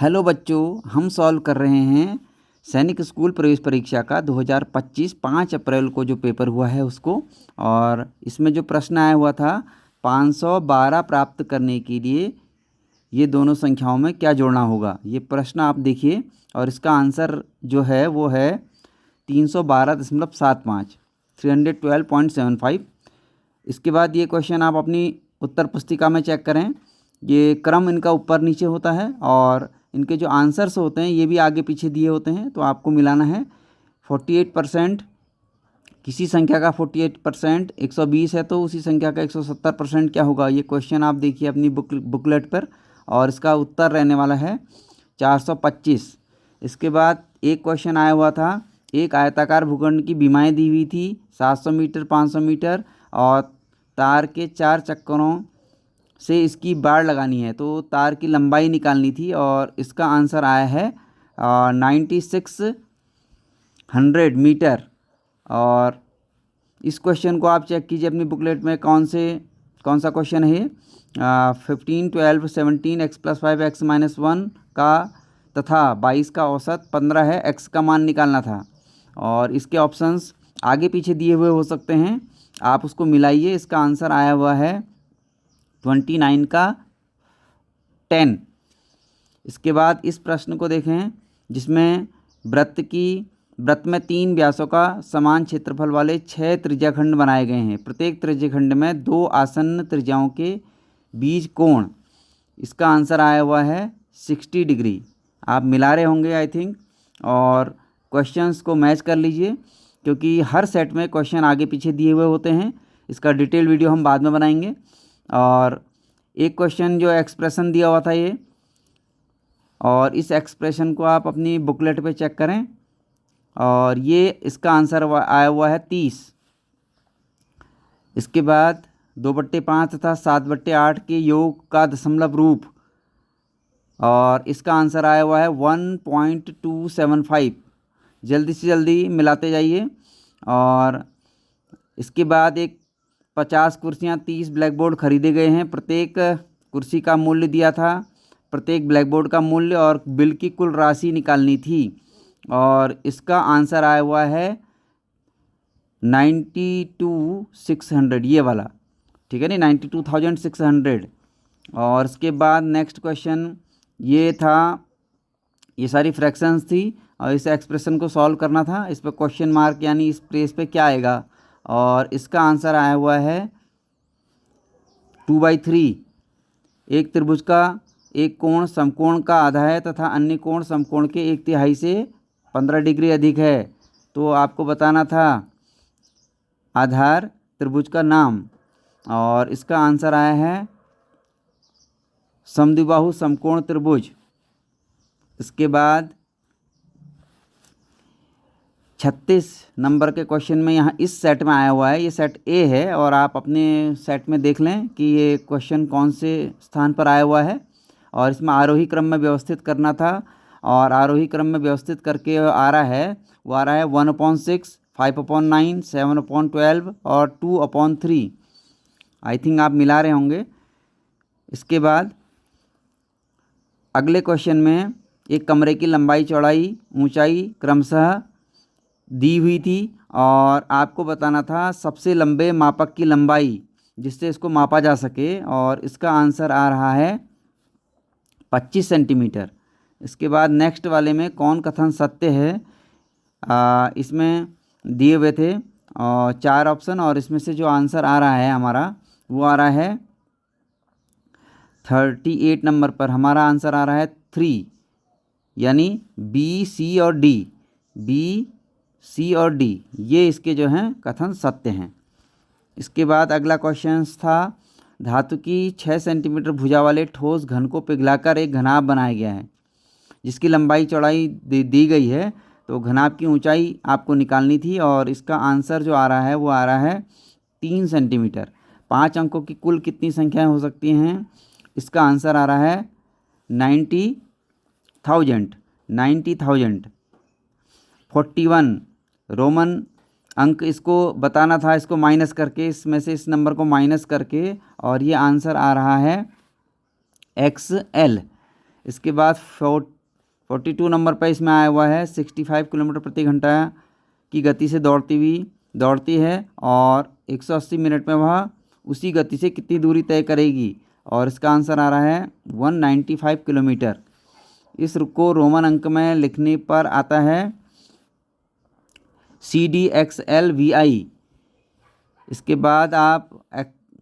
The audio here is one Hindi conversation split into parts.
हेलो बच्चों, हम सॉल्व कर रहे हैं सैनिक स्कूल प्रवेश परीक्षा का 2025 5 अप्रैल को जो पेपर हुआ है उसको। और इसमें जो प्रश्न आया हुआ था 512 प्राप्त करने के लिए ये दोनों संख्याओं में क्या जोड़ना होगा, ये प्रश्न आप देखिए। और इसका आंसर जो है वो है 312.75 312.75। इसके बाद ये क्वेश्चन आप अपनी उत्तर पुस्तिका में चेक करें। ये क्रम इनका ऊपर नीचे होता है और इनके जो आंसर्स होते हैं ये भी आगे पीछे दिए होते हैं। तो आपको मिलाना है 48%, किसी संख्या का 48%, 120 है तो उसी संख्या का 170% क्या होगा। ये क्वेश्चन आप देखिए अपनी बुकलेट पर, और इसका उत्तर रहने वाला है 425। इसके बाद एक क्वेश्चन आया हुआ था, एक आयताकार भूखंड की बीमाएँ दी हुई थी 700 मीटर 500 मीटर, और तार के 4 चक्करों से इसकी बाड़ लगानी है, तो तार की लंबाई निकालनी थी। और इसका आंसर आया है 9600 मीटर। और इस क्वेश्चन को आप चेक कीजिए अपनी बुकलेट में, कौन सा क्वेश्चन है। 15 12 17 x+5 x-1 का तथा 22 का औसत 15 है, x का मान निकालना था। और इसके ऑप्शंस आगे पीछे दिए हुए हो सकते हैं, आप उसको मिलाइए। इसका आंसर आया हुआ है 29 का 10। इसके बाद इस प्रश्न को देखें जिसमें वृत्त में 3 व्यासों का समान क्षेत्रफल वाले 6 त्रिज्याखंड बनाए गए हैं। प्रत्येक त्रिज्याखंड में 2 आसन्न त्रिज्याओं के बीच कोण, इसका आंसर आया हुआ है 60 डिग्री। आप मिला रहे होंगे आई थिंक, और क्वेश्चंस को मैच कर लीजिए क्योंकि हर सेट में क्वेश्चन आगे पीछे दिए हुए होते हैं। इसका डिटेल वीडियो हम बाद में बनाएंगे। और एक क्वेश्चन जो एक्सप्रेशन दिया हुआ था ये, और इस एक्सप्रेशन को आप अपनी बुकलेट पे चेक करें। और ये इसका आंसर आया हुआ है 30। इसके बाद 2/5 तथा 7/8 के योग का दशमलव रूप, और इसका आंसर आया हुआ है 1.275। जल्दी से जल्दी मिलाते जाइए। और इसके बाद एक 50 कुर्सियाँ 30 ब्लैक बोर्ड खरीदे गए हैं। प्रत्येक कुर्सी का मूल्य दिया था, प्रत्येक ब्लैक बोर्ड का मूल्य और बिल की कुल राशि निकालनी थी। और इसका आंसर आया हुआ है 92,600, ये वाला, ठीक है नहीं, 92,600। और इसके बाद नेक्स्ट क्वेश्चन ये था, ये सारी फ्रैक्शंस थी और इस एक्सप्रेशन को सॉल्व करना था। इस पर क्वेश्चन मार्क यानी इस प्लेस पे क्या आएगा, और इसका आंसर आया हुआ है 2/3। एक त्रिभुज का एक कोण समकोण का आधा है तथा अन्य कोण समकोण के 1/3 से 15 डिग्री अधिक है। तो आपको बताना था आधार त्रिभुज का नाम, और इसका आंसर आया है समद्विबाहु समकोण त्रिभुज। इसके बाद 36 नंबर के क्वेश्चन में यहाँ इस सेट में आया हुआ है, ये सेट ए है, और आप अपने सेट में देख लें कि ये क्वेश्चन कौन से स्थान पर आया हुआ है। और इसमें आरोही क्रम में व्यवस्थित करना था, और आरोही क्रम में व्यवस्थित करके आ रहा है, वो आ रहा है 1/6, 5/9, 7/12 और 2/3। आई थिंक आप मिला रहे होंगे। इसके बाद अगले क्वेश्चन में एक कमरे की लंबाई चौड़ाई ऊंचाई क्रमशः दी हुई थी, और आपको बताना था सबसे लंबे मापक की लंबाई जिससे इसको मापा जा सके, और इसका आंसर आ रहा है 25 सेंटीमीटर। इसके बाद नेक्स्ट वाले में कौन कथन सत्य है, इसमें दिए हुए थे 4 ऑप्शन, और इसमें से जो आंसर आ रहा है हमारा वो आ रहा है 38 नंबर पर हमारा आंसर आ रहा है 3, यानी बी सी और डी, ये इसके जो हैं कथन सत्य हैं। इसके बाद अगला क्वेश्चन था, धातु की 6 सेंटीमीटर भुजा वाले ठोस घन को पिघलाकर एक घनाभ बनाया गया है जिसकी लंबाई चौड़ाई दी गई है। तो घनाभ की ऊंचाई आपको निकालनी थी, और इसका आंसर जो आ रहा है वो आ रहा है 3 सेंटीमीटर। 5 अंकों की कुल कितनी संख्याएं हो सकती हैं, इसका आंसर आ रहा है 90,000। 41 रोमन अंक इसको बताना था, इसको माइनस करके, इसमें से इस नंबर को माइनस करके, और ये आंसर आ रहा है XL। इसके बाद 42 नंबर पर इसमें आया हुआ है 65 किलोमीटर प्रति घंटा की गति से दौड़ती है और 180 मिनट में वह उसी गति से कितनी दूरी तय करेगी, और इसका आंसर आ रहा है 195 किलोमीटर। इस को रोमन अंक में लिखने पर आता है CDXLVI। इसके बाद आप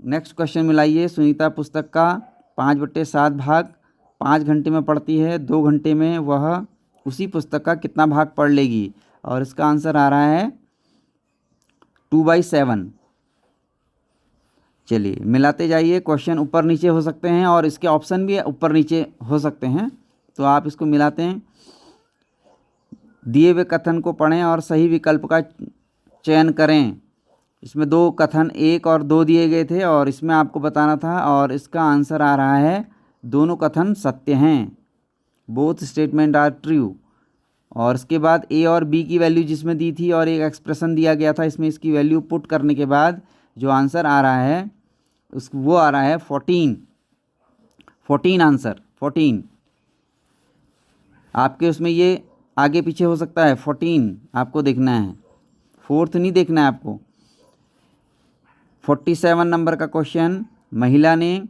नेक्स्ट क्वेश्चन मिलाइए। सुनीता पुस्तक का 5/7 भाग 5 घंटे में पढ़ती है, 2 घंटे में वह उसी पुस्तक का कितना भाग पढ़ लेगी, और इसका आंसर आ रहा है 2/7। चलिए मिलाते जाइए। क्वेश्चन ऊपर नीचे हो सकते हैं और इसके ऑप्शन भी ऊपर नीचे हो सकते हैं, तो आप इसको मिलाते हैं। दिए हुए कथन को पढ़ें और सही विकल्प का चयन करें। इसमें 2 कथन 1 और 2 दिए गए थे और इसमें आपको बताना था, और इसका आंसर आ रहा है दोनों कथन सत्य हैं, बोथ स्टेटमेंट आर ट्रू। और इसके बाद ए और बी की वैल्यू जिसमें दी थी और एक एक्सप्रेशन दिया गया था, इसमें इसकी वैल्यू पुट करने के बाद जो आंसर आ रहा है वो आ रहा है 14 आंसर 14। आपके उसमें ये आगे पीछे हो सकता है, 14 आपको देखना है, 4th नहीं देखना है आपको। 47 नंबर का क्वेश्चन, महिला ने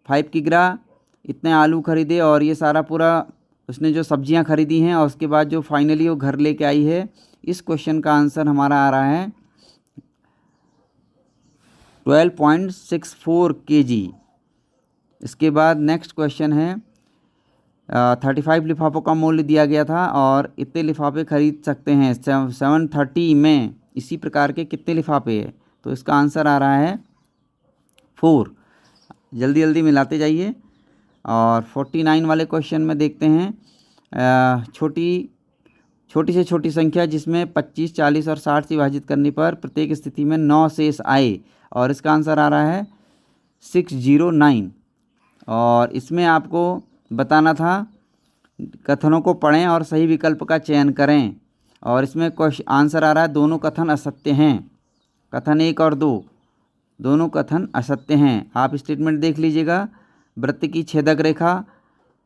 5 किग्रा इतने आलू खरीदे और ये सारा पूरा उसने जो सब्जियां खरीदी हैं और उसके बाद जो फाइनली वो घर लेके आई है। इस क्वेश्चन का आंसर हमारा आ रहा है 12.64 kg। इसके बाद नेक्स्ट क्वेश्चन है 35 लिफाफों का मूल्य दिया गया था और इतने लिफाफे खरीद सकते हैं 730 में इसी प्रकार के कितने लिफाफे है, तो इसका आंसर आ रहा है 4। जल्दी जल्दी मिलाते जाइए। और 49 वाले क्वेश्चन में देखते हैं छोटी से छोटी संख्या जिसमें 25, 40 और 60 से विभाजित करने पर प्रत्येक स्थिति में 9 शेष आए, और इसका आंसर आ रहा है 609। और इसमें आपको बताना था कथनों को पढ़ें और सही विकल्प का चयन करें, और इसमें आंसर आ रहा है दोनों कथन असत्य हैं। कथन 1 और 2 दोनों कथन असत्य हैं। आप स्टेटमेंट देख लीजिएगा। वृत्त की छेदक रेखा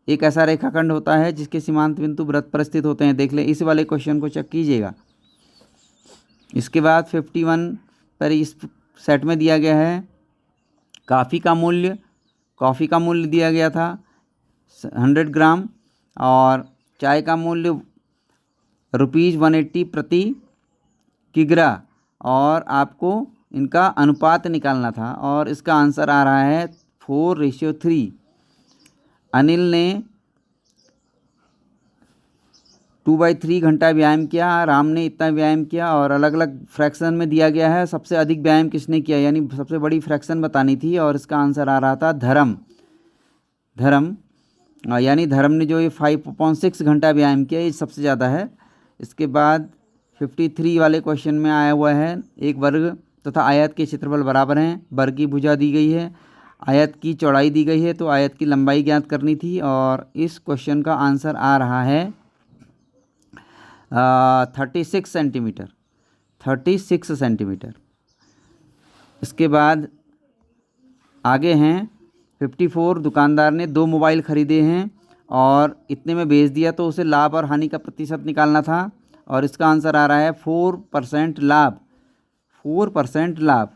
एक ऐसा रेखाखंड होता है जिसके सीमांत बिंदु वृत्त पर स्थित होते हैं। देख लें, इस वाले क्वेश्चन को चेक कीजिएगा। इसके बाद 51 पर इस सेट में दिया गया है कॉफ़ी का मूल्य दिया गया था 100 ग्राम, और चाय का मूल्य ₹180 प्रति किग्रा, और आपको इनका अनुपात निकालना था, और इसका आंसर आ रहा है 4:3। अनिल ने 2/3 घंटा व्यायाम किया, राम ने इतना व्यायाम किया, और अलग अलग फ्रैक्शन में दिया गया है सबसे अधिक व्यायाम किसने किया, यानी सबसे बड़ी फ्रैक्शन बतानी थी, और इसका आंसर आ रहा था धर्म। यानी धर्म ने जो ये 5.6 घंटा व्यायाम किया, ये सबसे ज़्यादा है। इसके बाद 53 वाले क्वेश्चन में आया हुआ है एक वर्ग तथा आयत के क्षेत्रफल बराबर हैं, वर्ग की भुजा दी गई है, आयत की चौड़ाई दी गई है, तो आयत की लंबाई ज्ञात करनी थी, और इस क्वेश्चन का आंसर आ रहा है 36 सेंटीमीटर। इसके बाद आगे हैं 54, दुकानदार ने 2 मोबाइल खरीदे हैं और इतने में बेच दिया, तो उसे लाभ और हानि का प्रतिशत निकालना था, और इसका आंसर आ रहा है 4% लाभ।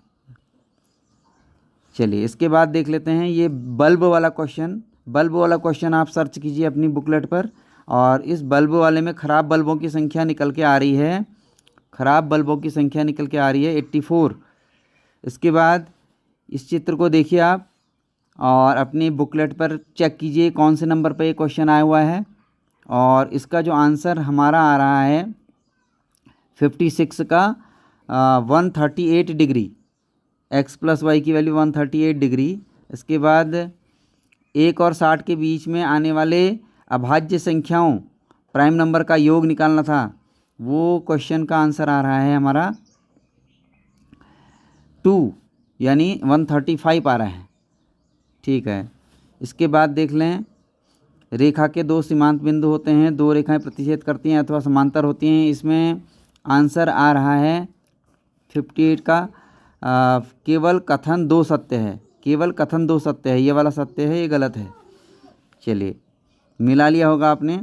चलिए इसके बाद देख लेते हैं ये बल्ब वाला क्वेश्चन आप सर्च कीजिए अपनी बुकलेट पर, और इस बल्ब वाले में ख़राब बल्बों की संख्या निकल के आ रही है 84। इसके बाद इस चित्र को देखिए आप और अपनी बुकलेट पर चेक कीजिए कौन से नंबर पर ये क्वेश्चन आया हुआ है, और इसका जो आंसर हमारा आ रहा है 56 का 138 डिग्री, x + y की वैल्यू 138 डिग्री। इसके बाद 1 और 60 के बीच में आने वाले अभाज्य संख्याओं प्राइम नंबर का योग निकालना था, वो क्वेश्चन का आंसर आ रहा है हमारा 2, यानी 135 आ रहा है। ठीक है, इसके बाद देख लें रेखा के 2 सीमांत बिंदु होते हैं, 2 रेखाएं प्रतिच्छेद करती हैं अथवा समांतर होती हैं। इसमें आंसर आ रहा है 58 का केवल कथन 2 सत्य है, ये वाला सत्य है, ये गलत है। चलिए मिला लिया होगा आपने।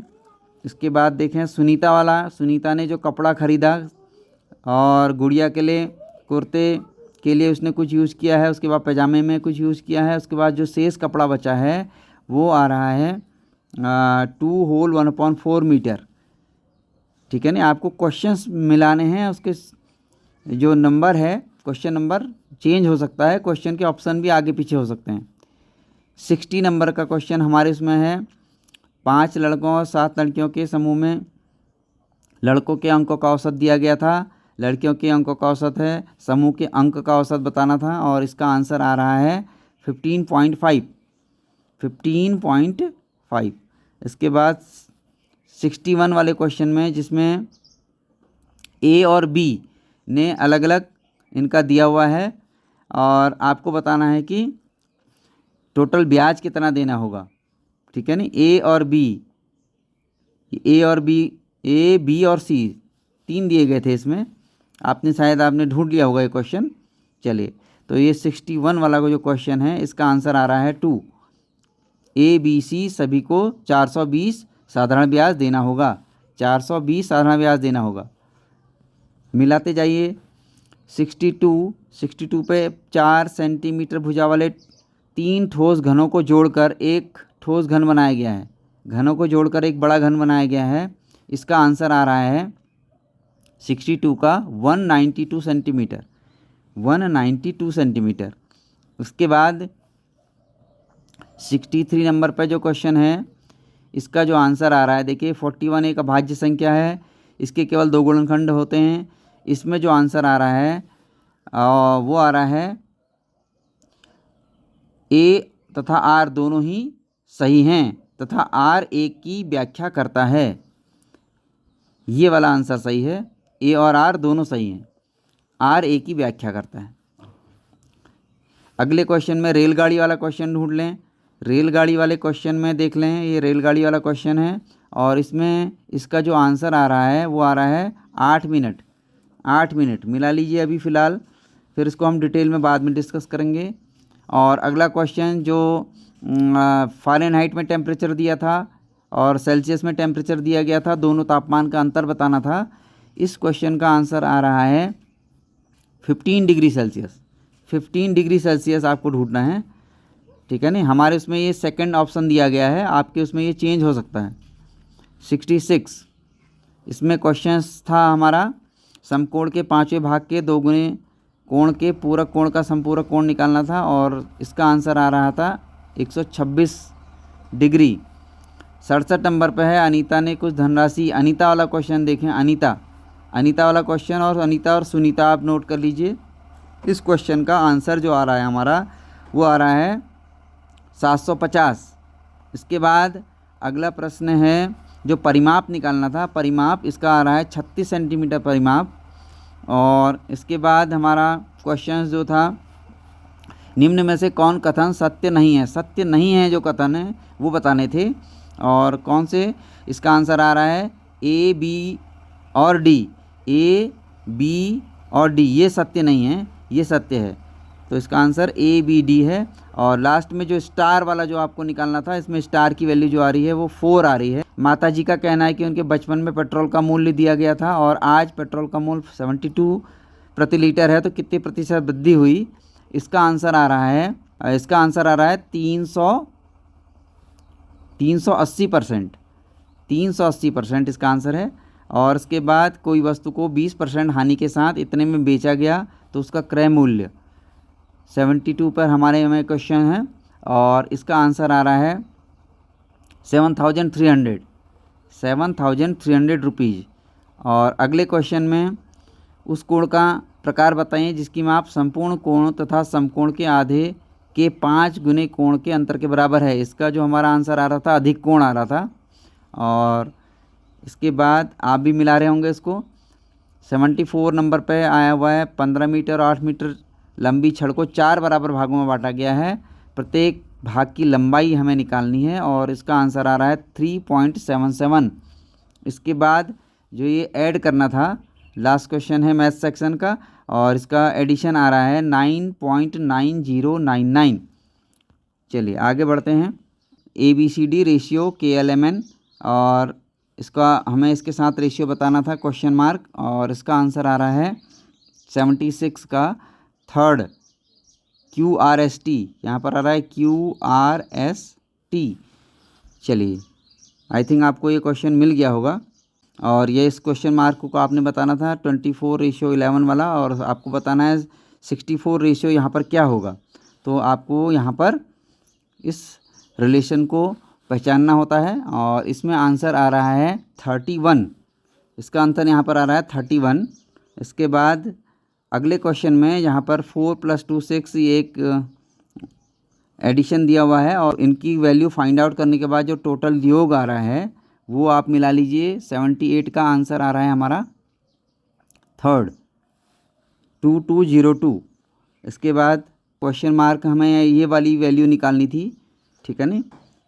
इसके बाद देखें सुनीता वाला, सुनीता ने जो कपड़ा ख़रीदा और गुड़िया के लिए कुर्ते के लिए उसने कुछ यूज़ किया है, उसके बाद पैजामे में कुछ यूज़ किया है, उसके बाद जो शेष कपड़ा बचा है वो आ रहा है 2 होल 1/4 मीटर। ठीक है ना। आपको क्वेश्चंस मिलाने हैं, उसके जो नंबर है क्वेश्चन नंबर चेंज हो सकता है, क्वेश्चन के ऑप्शन भी आगे पीछे हो सकते हैं। 60 नंबर का क्वेश्चन हमारे इसमें है 5 लड़कों और 7 लड़कियों के समूह में लड़कों के अंकों का औसत दिया गया था, लड़कियों के अंकों का औसत है, समूह के अंक का औसत बताना था और इसका आंसर आ रहा है 15.5। इसके बाद 61 वाले क्वेश्चन में जिसमें ए और बी ने अलग अलग इनका दिया हुआ है और आपको बताना है कि टोटल ब्याज कितना देना होगा। ठीक है ना। ए बी और सी 3 दिए गए थे इसमें, आपने ढूंढ लिया होगा ये क्वेश्चन। चलिए, तो ये 61 वाला जो क्वेश्चन है इसका आंसर आ रहा है 2। ए बी सी सभी को 420 साधारण ब्याज देना होगा, 420 साधारण ब्याज देना होगा। मिलाते जाइए। 62 पे 4 सेंटीमीटर भुजा वाले 3 ठोस घनों को जोड़कर एक ठोस घन बनाया गया है, घनों को जोड़कर एक बड़ा घन बनाया गया है। इसका आंसर आ रहा है 62 का 192 सेंटीमीटर, 192 सेंटीमीटर। उसके बाद 63 नंबर पर जो क्वेश्चन है इसका जो आंसर आ रहा है, देखिए 41 एक अभाज्य संख्या है, इसके केवल 2 गुणनखंड होते हैं। इसमें जो आंसर आ रहा है वो आ रहा है ए तथा आर दोनों ही सही हैं तथा आर एक की व्याख्या करता है। ये वाला आंसर सही है, ए और आर दोनों सही हैं, आर ए की व्याख्या करता है। अगले क्वेश्चन में रेलगाड़ी वाला क्वेश्चन ढूंढ लें। रेलगाड़ी वाले क्वेश्चन में देख लें, ये रेलगाड़ी वाला क्वेश्चन है और इसमें इसका जो आंसर आ रहा है वो आ रहा है 8 मिनट। 8 मिनट मिला लीजिए अभी फ़िलहाल, फिर इसको हम डिटेल में बाद में डिस्कस करेंगे। और अगला क्वेश्चन जो फ़ारेनहाइट में टेम्परेचर दिया था और सेल्सियस में टेम्परेचर दिया गया था, दोनों तापमान का अंतर बताना था। इस क्वेश्चन का आंसर आ रहा है 15 डिग्री सेल्सियस। 15 डिग्री सेल्सियस आपको ढूंढना है। ठीक है ना। हमारे उसमें ये सेकंड ऑप्शन दिया गया है, आपके उसमें ये चेंज हो सकता है। 66 इसमें क्वेश्चंस था हमारा समकोण के 5वें भाग के 2 गुने कोण के पूरक कोण का समपूरक कोण निकालना था और इसका आंसर आ रहा था 126 डिग्री। 67 नंबर पर है अनीता ने कुछ धनराशि, अनीता वाला क्वेश्चन देखें, अनीता वाला क्वेश्चन और अनीता और सुनीता आप नोट कर लीजिए। इस क्वेश्चन का आंसर जो आ रहा है हमारा वो आ रहा है 750। इसके बाद अगला प्रश्न है जो परिमाप निकालना था, परिमाप इसका आ रहा है 36 सेंटीमीटर परिमाप। और इसके बाद हमारा क्वेश्चन जो था निम्न में से कौन कथन सत्य नहीं है, सत्य नहीं है जो कथन है वो बताने थे। और कौन से, इसका आंसर आ रहा है ए बी और डी, ए बी और डी ये सत्य नहीं है, ये सत्य है। तो इसका आंसर ए बी डी है। और लास्ट में जो स्टार वाला जो आपको निकालना था, इसमें स्टार की वैल्यू जो आ रही है वो 4 आ रही है। माता जी का कहना है कि उनके बचपन में पेट्रोल का मूल्य दिया गया था और आज पेट्रोल का मूल्य 72 प्रति लीटर है, तो कितने प्रतिशत वृद्धि हुई। इसका आंसर आ रहा है 380%, 380% इसका आंसर है। और इसके बाद कोई वस्तु को 20% हानि के साथ इतने में बेचा गया तो उसका क्रय मूल्य 72 पर हमारे में क्वेश्चन है और इसका आंसर आ रहा है 7,300 रुपीज़। और अगले क्वेश्चन में उस कोण का प्रकार बताइए जिसकी माप संपूर्ण कोण तथा समकोण के आधे के 5 गुने कोण के अंतर के बराबर है। इसका जो हमारा आंसर आ रहा था अधिक कोण आ रहा था। और इसके बाद आप भी मिला रहे होंगे इसको। 74 नंबर पे आया हुआ है 15 मीटर और 8 मीटर लंबी छड़ को 4 बराबर भागों में बांटा गया है, प्रत्येक भाग की लंबाई हमें निकालनी है और इसका आंसर आ रहा है 3.77। इसके बाद जो ये ऐड करना था, लास्ट क्वेश्चन है मैथ सेक्शन का और इसका एडिशन आ रहा है 9.9099। चलिए आगे बढ़ते हैं। ABCD रेशियो KLMN, और इसका हमें इसके साथ रेशियो बताना था क्वेश्चन मार्क, और इसका आंसर आ रहा है 76 का थर्ड QRST, यहाँ पर आ रहा है QRST। चलिए, आई थिंक आपको ये क्वेश्चन मिल गया होगा, और ये इस क्वेश्चन मार्क को आपने बताना था 24:11 वाला, और आपको बताना है 64 रेशियो यहाँ पर क्या होगा। तो आपको यहाँ पर इस रिलेशन को पहचानना होता है, और इसमें आंसर आ रहा है 31। इसका आंसर यहाँ पर आ रहा है 31। इसके बाद अगले क्वेश्चन में यहाँ पर 4 + 2 6 एक एडिशन दिया हुआ है, और इनकी वैल्यू फाइंड आउट करने के बाद जो टोटल योग आ रहा है वो आप मिला लीजिए। 78 का आंसर आ रहा है हमारा थर्ड 2202। इसके बाद क्वेश्चन मार्क हमें ये वाली वैल्यू निकालनी थी, ठीक है ना।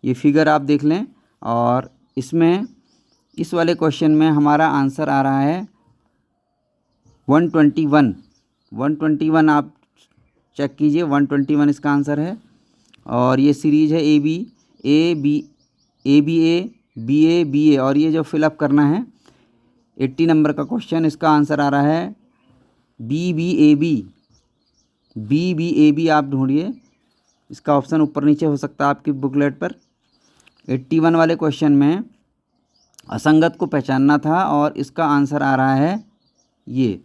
ये फिगर आप देख लें, और इसमें इस वाले क्वेश्चन में हमारा आंसर आ रहा है 121। 121 आप चेक कीजिए, 121 इसका आंसर है। और ये सीरीज है ABA BA, और ये जो फिलअप करना है 80 नंबर का क्वेश्चन, इसका आंसर आ रहा है BBAB आप ढूंढिए, इसका ऑप्शन ऊपर नीचे हो सकता है आपकी बुकलेट पर। 81 वाले क्वेश्चन में असंगत को पहचानना था, और इसका आंसर आ रहा है ये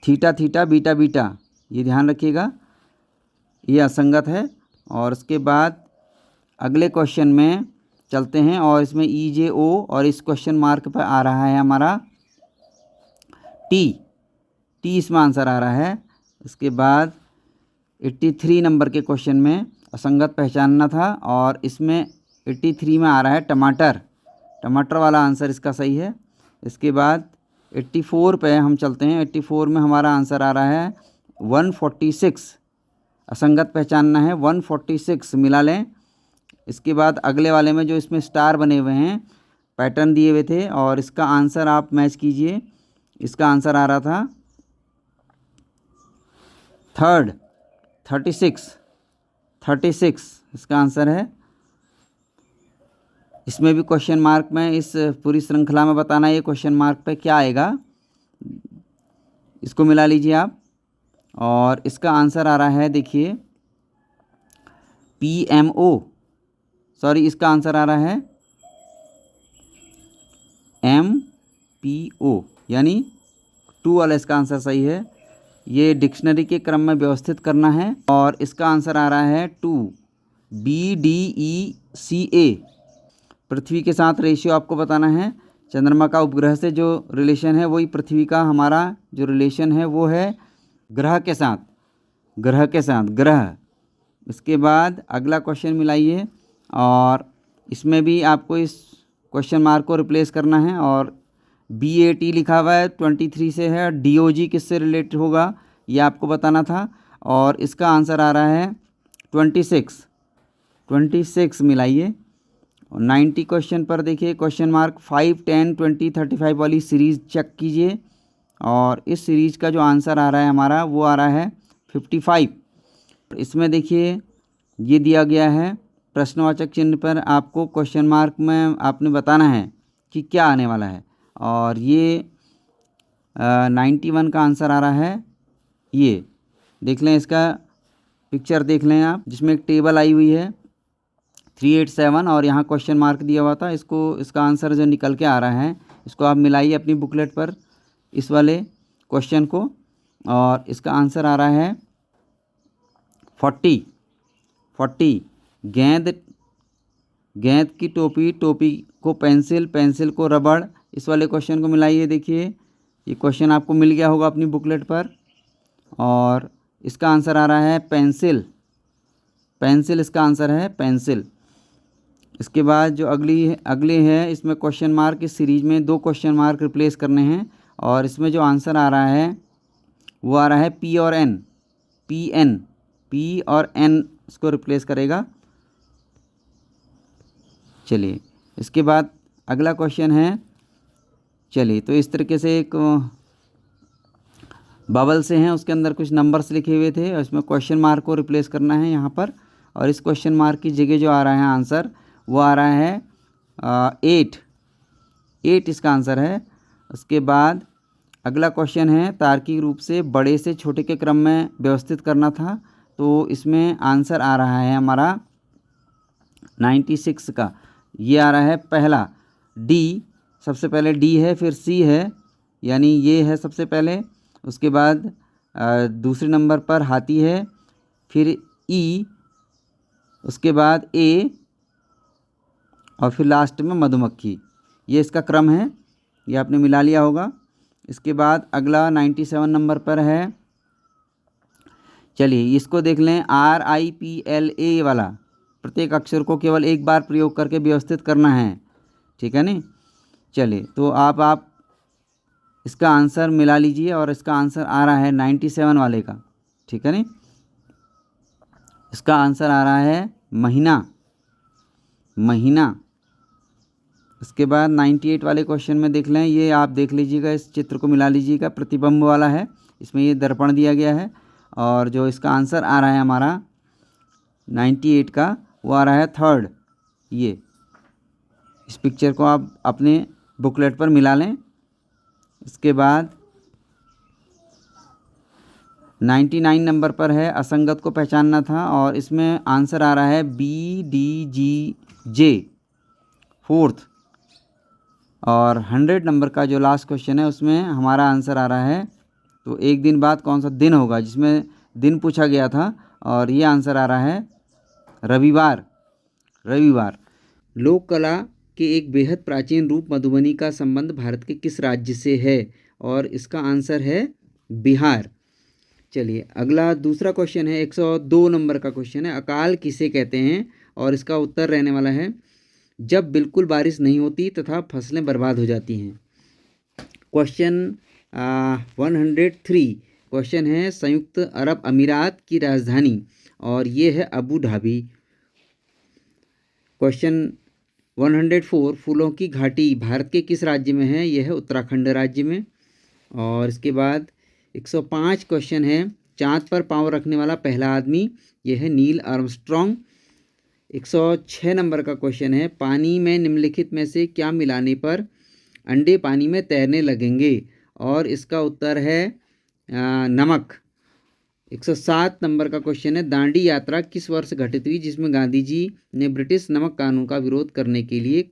थीटा थीटा बीटा बीटा, ये ध्यान रखिएगा, ये असंगत है। और उसके बाद अगले क्वेश्चन में चलते हैं, और इसमें EJO, और इस क्वेश्चन मार्क पर आ रहा है हमारा T इसमें आंसर आ रहा है। इसके बाद 83 नंबर के क्वेश्चन में असंगत पहचानना था, और इसमें 83 में आ रहा है टमाटर वाला आंसर इसका सही है। इसके बाद 84 पे हम चलते हैं। 84 में हमारा आंसर आ रहा है 146, असंगत पहचानना है 146, मिला लें। इसके बाद अगले वाले में जो इसमें स्टार बने हुए हैं, पैटर्न दिए हुए थे, और इसका आंसर आप मैच कीजिए। इसका आंसर आ रहा था थर्ड 36 इसका आंसर है। इसमें भी क्वेश्चन मार्क में इस पूरी श्रृंखला में बताना ये क्वेश्चन मार्क पे क्या आएगा, इसको मिला लीजिए आप। और इसका आंसर आ रहा है, देखिए इसका आंसर आ रहा है MPO, यानी 2 वाला इसका आंसर सही है। ये डिक्शनरी के क्रम में व्यवस्थित करना है, और इसका आंसर आ रहा है 2 BDECA। पृथ्वी के साथ रेशियो आपको बताना है। चंद्रमा का उपग्रह से जो रिलेशन है वही पृथ्वी का हमारा जो रिलेशन है वो है ग्रह के साथ। इसके बाद अगला क्वेश्चन मिलाइए, और इसमें भी आपको इस क्वेश्चन मार्क को रिप्लेस करना है। और BAT लिखा हुआ है 23 से है, DOG किससे रिलेटेड होगा ये आपको बताना था, और इसका आंसर आ रहा है 26 मिलाइए। और 90 क्वेश्चन पर देखिए क्वेश्चन मार्क 5, 10, 20, 35 वाली सीरीज़ चेक कीजिए, और इस सीरीज़ का जो आंसर आ रहा है हमारा वो आ रहा है 55। इसमें देखिए ये दिया गया है प्रश्नवाचक चिन्ह पर, आपको क्वेश्चन मार्क में आपने बताना है कि क्या आने वाला है। और ये 91 का आंसर आ रहा है, ये देख लें, इसका पिक्चर देख लें आप, जिसमें एक टेबल आई हुई है 387, और यहाँ क्वेश्चन मार्क दिया हुआ था। इसका आंसर जो निकल के आ रहा है इसको आप मिलाइए अपनी बुकलेट पर इस वाले क्वेश्चन को, और इसका आंसर आ रहा है 40। गेंद की टोपी को पेंसिल को रबड़, इस वाले क्वेश्चन को मिलाइए। देखिए ये क्वेश्चन आपको मिल गया होगा अपनी बुकलेट पर, और इसका आंसर आ रहा है पेंसिल, इसका आंसर है पेंसिल। इसके बाद जो अगली है इसमें क्वेश्चन मार्क, इस सीरीज में 2 क्वेश्चन मार्क रिप्लेस करने हैं, और इसमें जो आंसर आ रहा है वो आ रहा है P और N इसको रिप्लेस करेगा। चलिए इसके बाद अगला क्वेश्चन है, चलिए तो इस तरीके से एक बबल से हैं, उसके अंदर कुछ नंबर्स लिखे हुए थे, और इसमें क्वेश्चन मार्क को रिप्लेस करना है यहाँ पर। और इस क्वेश्चन मार्क की जगह जो आ रहा है आंसर वो आ रहा है 8 इसका आंसर है। उसके बाद अगला क्वेश्चन है तार्किक रूप से बड़े से छोटे के क्रम में व्यवस्थित करना था, तो इसमें आंसर आ रहा है हमारा 96 का। ये आ रहा है पहला डी, सबसे पहले डी है, फिर सी है, यानी ये है सबसे पहले। उसके बाद दूसरे नंबर पर हाथी है, फिर ई, उसके बाद ए, और फिर लास्ट में मधुमक्खी। ये इसका क्रम है, ये आपने मिला लिया होगा। इसके बाद अगला 97 नंबर पर है, चलिए इसको देख लें। RIPLA वाला प्रत्येक अक्षर को केवल एक बार प्रयोग करके व्यवस्थित करना है, ठीक है नहीं। चलिए तो आप इसका आंसर मिला लीजिए और इसका आंसर आ रहा है 97 वाले का, ठीक है नहीं। इसका आंसर आ रहा है महीना। इसके बाद 98 वाले क्वेश्चन में देख लें, ये आप देख लीजिएगा, इस चित्र को मिला लीजिएगा, प्रतिबिंब वाला है, इसमें ये दर्पण दिया गया है और जो इसका आंसर आ रहा है हमारा 98 का वो आ रहा है थर्ड। ये इस पिक्चर को आप अपने बुकलेट पर मिला लें। इसके बाद 99 नंबर पर है असंगत को पहचानना था और इसमें आंसर आ रहा है BDGJ फोर्थ। और 100 नंबर का जो लास्ट क्वेश्चन है उसमें हमारा आंसर आ रहा है, तो एक दिन बाद कौन सा दिन होगा, जिसमें दिन पूछा गया था, और ये आंसर आ रहा है रविवार। लोक कला के एक बेहद प्राचीन रूप मधुबनी का संबंध भारत के किस राज्य से है, और इसका आंसर है बिहार। चलिए अगला दूसरा क्वेश्चन है, 102 नंबर का क्वेश्चन है, अकाल किसे कहते हैं, और इसका उत्तर रहने वाला है जब बिल्कुल बारिश नहीं होती तथा फसलें बर्बाद हो जाती हैं। क्वेश्चन 103 क्वेश्चन है, संयुक्त अरब अमीरात की राजधानी, और ये है अबू धाबी। क्वेश्चन 104 फूलों की घाटी भारत के किस राज्य में है, यह है उत्तराखंड राज्य में। और इसके बाद 105 क्वेश्चन है, चाँद पर पाँव रखने वाला पहला आदमी, यह है नील आर्मस्ट्रॉन्ग। 106 नंबर का क्वेश्चन है, पानी में निम्नलिखित में से क्या मिलाने पर अंडे पानी में तैरने लगेंगे, और इसका उत्तर है नमक। 107 नंबर का क्वेश्चन है, दांडी यात्रा किस वर्ष घटित हुई, जिसमें गांधी जी ने ब्रिटिश नमक कानून का विरोध करने के लिए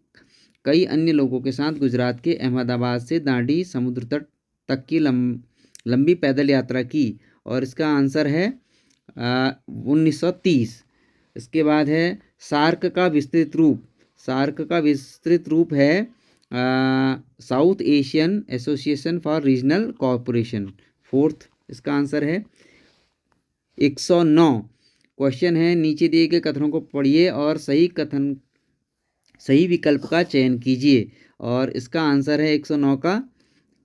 कई अन्य लोगों के साथ गुजरात के अहमदाबाद से दांडी समुद्र तट तक की लंबी पैदल यात्रा की, और इसका आंसर है 1930। इसके बाद है सार्क का विस्तृत रूप है south Asian association for regional cooperation, fourth इसका आंसर है। 109 क्वेश्चन है, नीचे दिए गए कथनों को पढ़िए और सही विकल्प का चयन कीजिए, और इसका आंसर है 109 का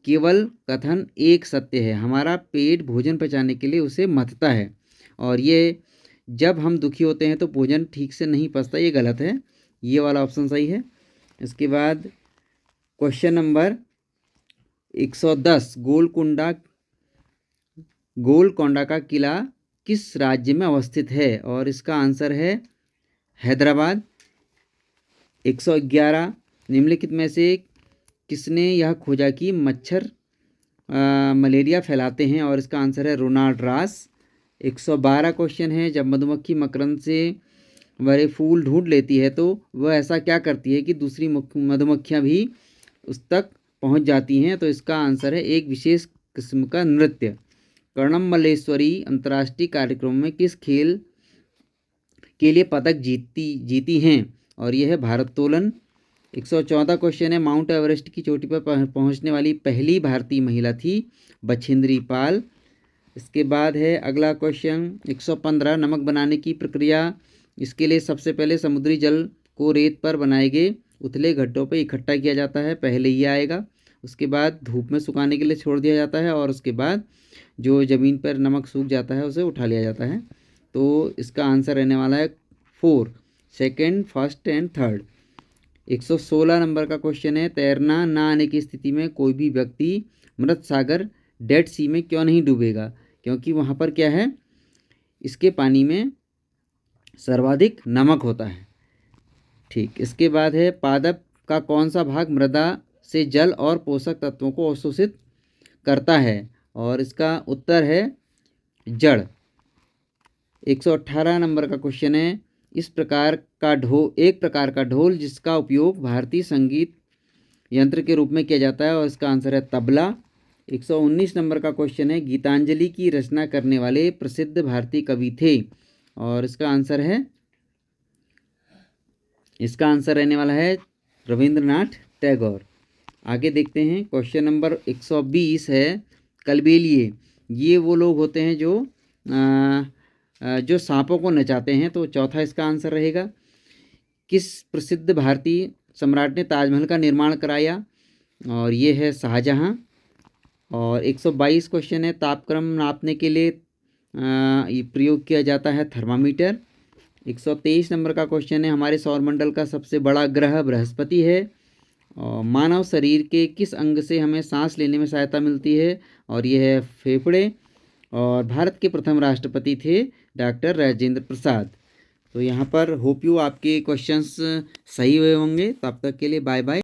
केवल कथन एक सत्य है, हमारा पेट भोजन पचाने के लिए उसे मथता है, और ये जब हम दुखी होते हैं तो भोजन ठीक से नहीं पचता, ये गलत है, ये वाला ऑप्शन सही है। इसके बाद क्वेश्चन नंबर 110 गोलकोंडा का किला किस राज्य में अवस्थित है, और इसका आंसर है हैदराबाद। 111 निम्नलिखित में से किसने यह खोजा कि मच्छर मलेरिया फैलाते हैं, और इसका आंसर है रोनाल्ड रॉस। 112 क्वेश्चन है, जब मधुमक्खी मकरंद से भरे फूल ढूंढ लेती है तो वह ऐसा क्या करती है कि दूसरी मधुमक्खियां भी उस तक पहुंच जाती हैं, तो इसका आंसर है एक विशेष किस्म का नृत्य। कर्णम मल्लेश्वरी अंतर्राष्ट्रीय कार्यक्रम में किस खेल के लिए पदक जीती हैं, और यह है भारोत्तोलन। 114 क्वेश्चन है, माउंट एवरेस्ट की चोटी पर पहुंचने वाली पहली भारतीय महिला थी बछेंद्री पाल। इसके बाद है अगला क्वेश्चन 115 नमक बनाने की प्रक्रिया, इसके लिए सबसे पहले समुद्री जल को रेत पर बनाए गए उथले घट्टों पर इकट्ठा किया जाता है, पहले ये आएगा। उसके बाद धूप में सुखाने के लिए छोड़ दिया जाता है, और उसके बाद जो ज़मीन पर नमक सूख जाता है उसे उठा लिया जाता है, तो इसका आंसर रहने वाला है 4, second, first and third. 116 number का क्वेश्चन है, तैरना ना आने की स्थिति में कोई भी व्यक्ति मृत सागर डेड सी में क्यों नहीं डूबेगा, क्योंकि वहाँ पर क्या है, इसके पानी में सर्वाधिक नमक होता है। ठीक, इसके बाद है पादप का कौन सा भाग मृदा से जल और पोषक तत्वों को अवशोषित करता है, और इसका उत्तर है जड़। 118 नंबर का क्वेश्चन है, एक प्रकार का ढोल जिसका उपयोग भारतीय संगीत यंत्र के रूप में किया जाता है, और इसका आंसर है तबला। 119 नंबर का क्वेश्चन है, गीतांजलि की रचना करने वाले प्रसिद्ध भारतीय कवि थे, और इसका आंसर रहने वाला है रविंद्रनाथ टैगोर। आगे देखते हैं, क्वेश्चन नंबर 120 है, कलबेलिए ये वो लोग होते हैं जो सांपों को नचाते हैं, तो चौथा इसका आंसर रहेगा। किस प्रसिद्ध भारतीय सम्राट ने ताजमहल का निर्माण कराया, और ये है शाहजहां। और 122 क्वेश्चन है, तापक्रम नापने के लिए ये प्रयोग किया जाता है थर्मामीटर। 123 नंबर का क्वेश्चन है, हमारे सौरमंडल का सबसे बड़ा ग्रह बृहस्पति है। और मानव शरीर के किस अंग से हमें सांस लेने में सहायता मिलती है, और ये है फेफड़े। और भारत के प्रथम राष्ट्रपति थे डॉक्टर राजेंद्र प्रसाद। तो यहाँ पर होप यू आपके क्वेश्चंस सही हुए होंगे। तब तक के लिए बाय बाय।